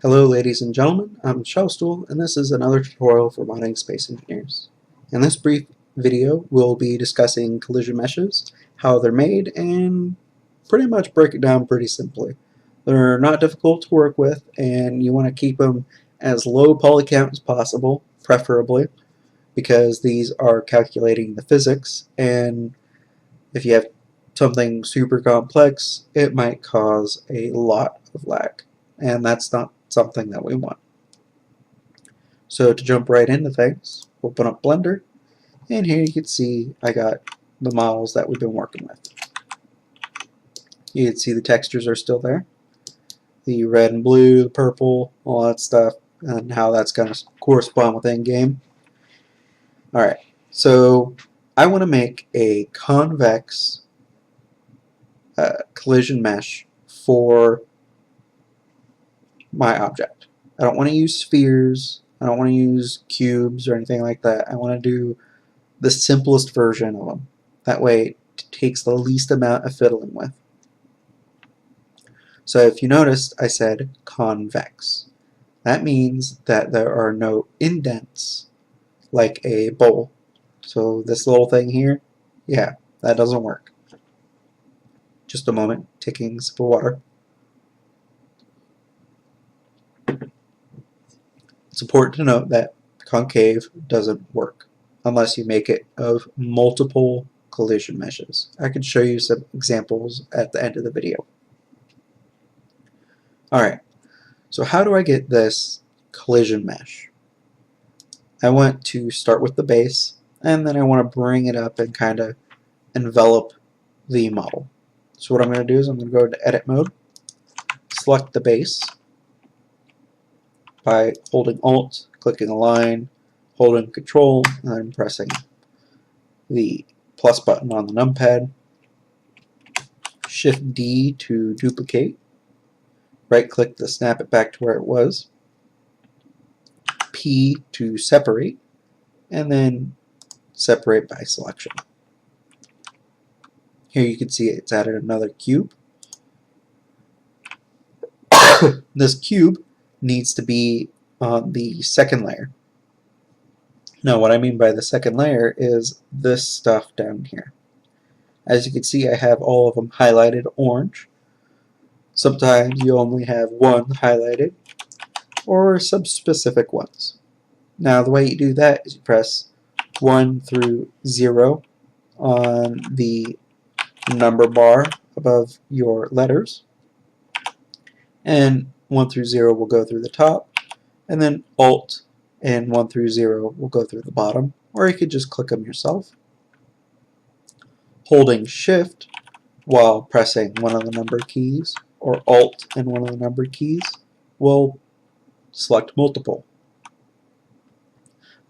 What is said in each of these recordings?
Hello ladies and gentlemen, I'm Shaostoul and this is another tutorial for modding space engineers. In this brief video we'll be discussing collision meshes, how they're made, and pretty much break it down pretty simply. They're not difficult to work with and you want to keep them as low poly count as possible, preferably, because these are calculating the physics, and if you have something super complex it might cause a lot of lag, and that's not something that we want. So to jump right into things, open up Blender, and here you can see I got the models that we've been working with. You can see the textures are still there, the red and blue, the purple, all that stuff, and how that's going to correspond with in-game. Alright, so I want to make a convex collision mesh for my object. I don't want to use spheres, I don't want to use cubes or anything like that. I want to do the simplest version of them. That way it takes the least amount of fiddling with. So if you noticed, I said convex. That means that there are no indents like a bowl. So this little thing here, yeah, that doesn't work. Just a moment, taking a sip of water. It's important to note that concave doesn't work unless you make it of multiple collision meshes. I could show you some examples at the end of the video. Alright, so how do I get this collision mesh? I want to start with the base, and then I want to bring it up and kind of envelop the model. So what I'm going to do is I'm going to go into edit mode, select the base by holding Alt, clicking a line, holding Control, and then pressing the plus button on the numpad. Shift D to duplicate. Right click to snap it back to where it was. P to separate, and then separate by selection. Here you can see it's added another cube. This cube needs to be on the second layer. Now what I mean by the second layer is this stuff down here. As you can see, I have all of them highlighted orange. Sometimes you only have one highlighted, or some specific ones. Now the way you do that is you press 1 through 0 on the number bar above your letters, and 1 through 0 will go through the top, and then Alt and 1 through 0 will go through the bottom, or you could just click them yourself. Holding Shift while pressing one of the number keys, or Alt and one of the number keys, will select multiple.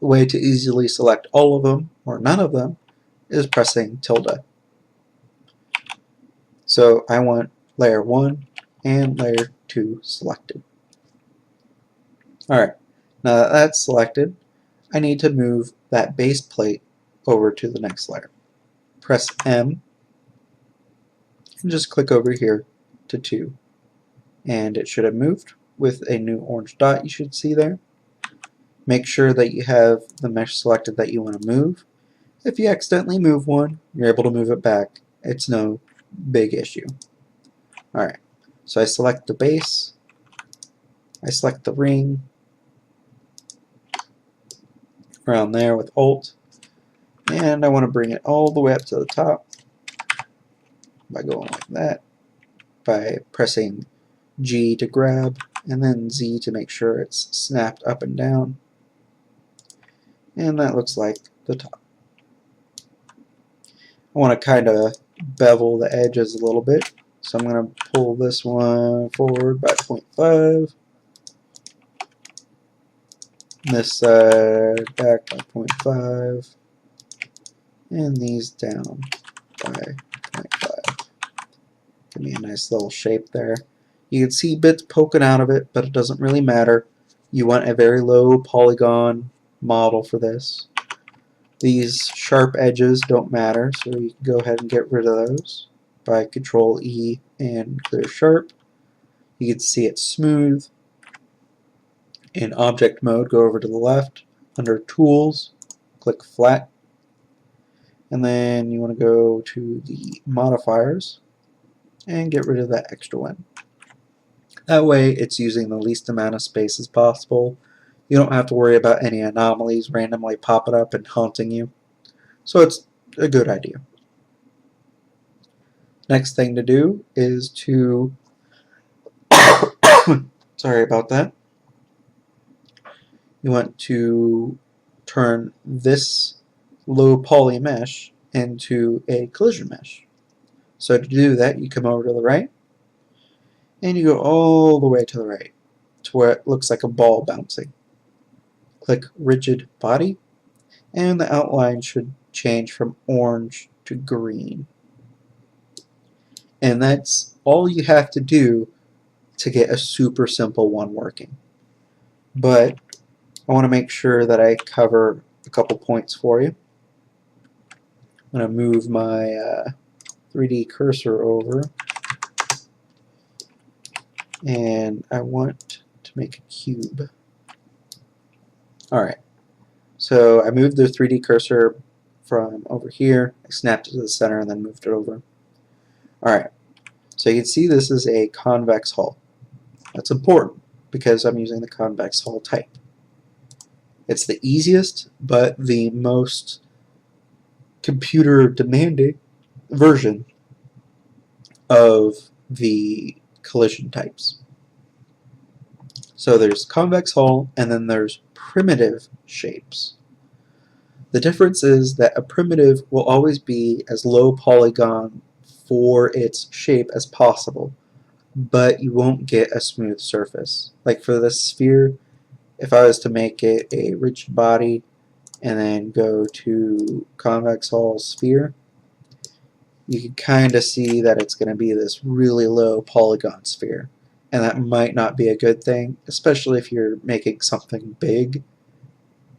The way to easily select all of them or none of them is pressing tilde. So I want layer 1 and layer 2 selected. Alright, now that that's selected, I need to move that base plate over to the next layer. Press M and just click over here to 2, and it should have moved with a new orange dot you should see there. Make sure that you have the mesh selected that you want to move. If you accidentally move one, you're able to move it back. It's no big issue. Alright, so I select the base, I select the ring around there with Alt, and I want to bring it all the way up to the top by going like that, by pressing G to grab, and then Z to make sure it's snapped up and down. And that looks like the top. I want to kind of bevel the edges a little bit, so I'm going to pull this one forward by 0.5, this side back by 0.5, and these down by 0.5. Give me a nice little shape there. You can see bits poking out of it, but it doesn't really matter. You want a very low polygon model for this. These sharp edges don't matter, so you can go ahead and get rid of those by Control E and clear sharp. You can see it's smooth. In object mode, go over to the left, under Tools, click Flat, and then you want to go to the modifiers and get rid of that extra one. That way it's using the least amount of space as possible. You don't have to worry about any anomalies randomly popping up and haunting you. So it's a good idea. Next thing to do is to sorry about that. You want to turn this low poly mesh into a collision mesh. So to do that, you come over to the right and you go all the way to the right to where it looks like a ball bouncing. Click rigid body and the outline should change from orange to green. And that's all you have to do to get a super simple one working. But I want to make sure that I cover a couple points for you. I'm going to move my 3D cursor over, and I want to make a cube. Alright, so I moved the 3D cursor from over here, I snapped it to the center and then moved it over. Alright, so you can see this is a convex hull. That's important because I'm using the convex hull type. It's the easiest but the most computer demanding version of the collision types. So there's convex hull and then there's primitive shapes. The difference is that a primitive will always be as low polygon for its shape as possible, but you won't get a smooth surface. Like for this sphere, if I was to make it a rigid body and then go to convex hull sphere, you can kind of see that it's going to be this really low polygon sphere. And that might not be a good thing, especially if you're making something big.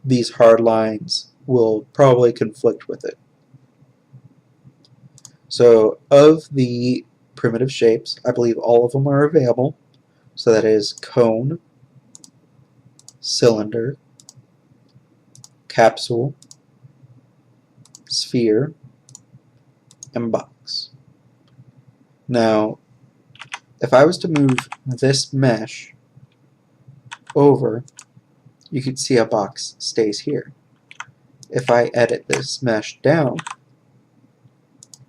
These hard lines will probably conflict with it. So of the primitive shapes, I believe all of them are available. So that is cone, cylinder, capsule, sphere, and box. Now, if I was to move this mesh over, you can see a box stays here. If I edit this mesh down,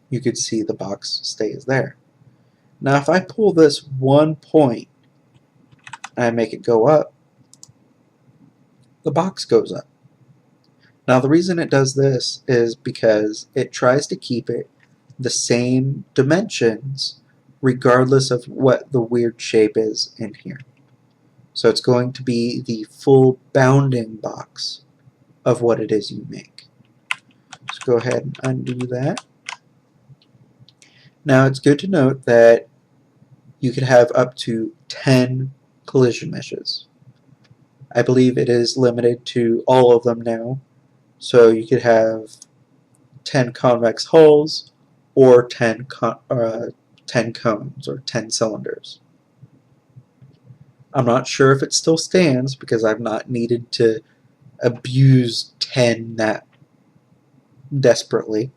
you could see the box stays there. Now if I pull this one point and I make it go up, the box goes up. Now the reason it does this is because it tries to keep it the same dimensions regardless of what the weird shape is in here. So it's going to be the full bounding box of what it is you make. Let's go ahead and undo that. Now it's good to note that you could have up to 10 collision meshes. I believe it is limited to all of them now, so you could have 10 convex hulls or 10 cones or 10 cylinders. I'm not sure if it still stands because I've not needed to abuse 10 that desperately,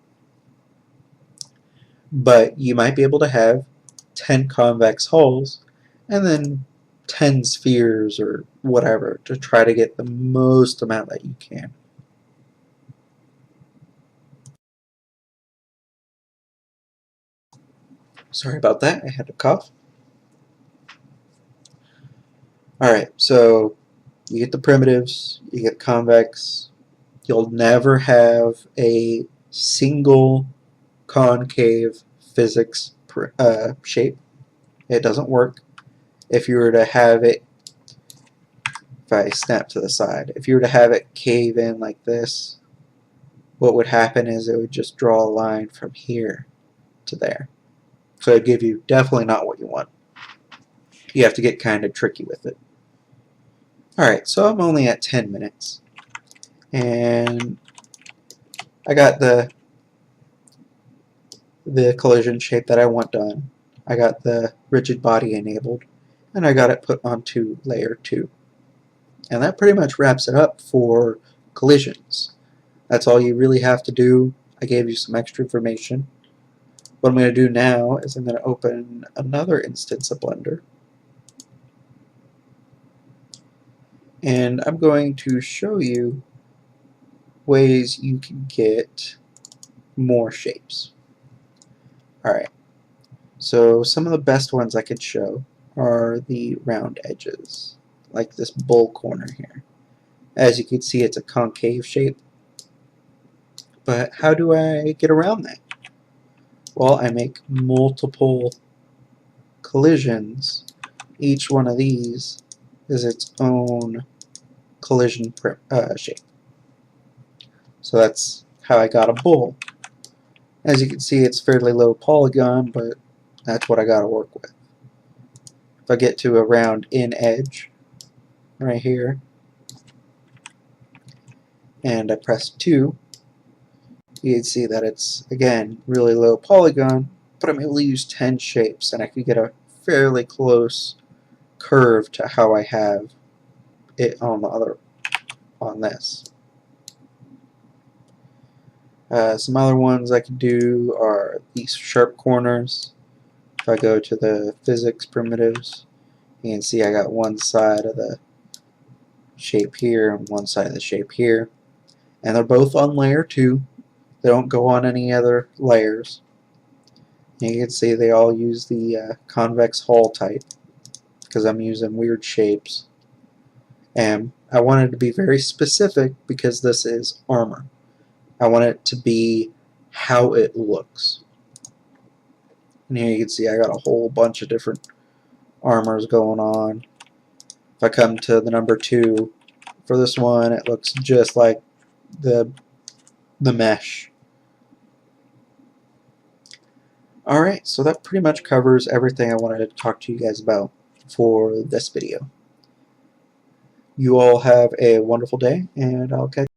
but you might be able to have 10 convex hulls and then 10 spheres or whatever to try to get the most amount that you can. Sorry about that, I had to cough. Alright, so you get the primitives, you get convex. You'll never have a single concave physics shape. It doesn't work. If you were to have it, if I snap to the side, if you were to have it cave in like this, what would happen is it would just draw a line from here to there. So it'd give you definitely not what you want. You have to get kind of tricky with it. Alright, so I'm only at 10 minutes. And I got the collision shape that I want done. I got the rigid body enabled. And I got it put onto layer 2. And that pretty much wraps it up for collisions. That's all you really have to do. I gave you some extra information. What I'm going to do now is I'm going to open another instance of Blender. And I'm going to show you ways you can get more shapes. Alright, so some of the best ones I could show are the round edges, like this bull corner here. As you can see, it's a concave shape. But how do I get around that? Well, I make multiple collisions. Each one of these is its own collision shape. So that's how I got a bull. As you can see, it's fairly low polygon, but that's what I got to work with. If I get to a round in edge right here, and I press 2, you can see that it's, again, really low polygon, but I'm able to use 10 shapes, and I can get a fairly close curve to how I have it on this. Some other ones I can do are these sharp corners. If I go to the physics primitives, you can see I got one side of the shape here and one side of the shape here. And they're both on layer 2. They don't go on any other layers. And you can see they all use the convex hull type because I'm using weird shapes. And I wanted to be very specific because this is armor. I want it to be how it looks. And here you can see I got a whole bunch of different armors going on. If I come to the number 2 for this one, it looks just like the mesh. Alright, so that pretty much covers everything I wanted to talk to you guys about for this video. You all have a wonderful day, and I'll catch you.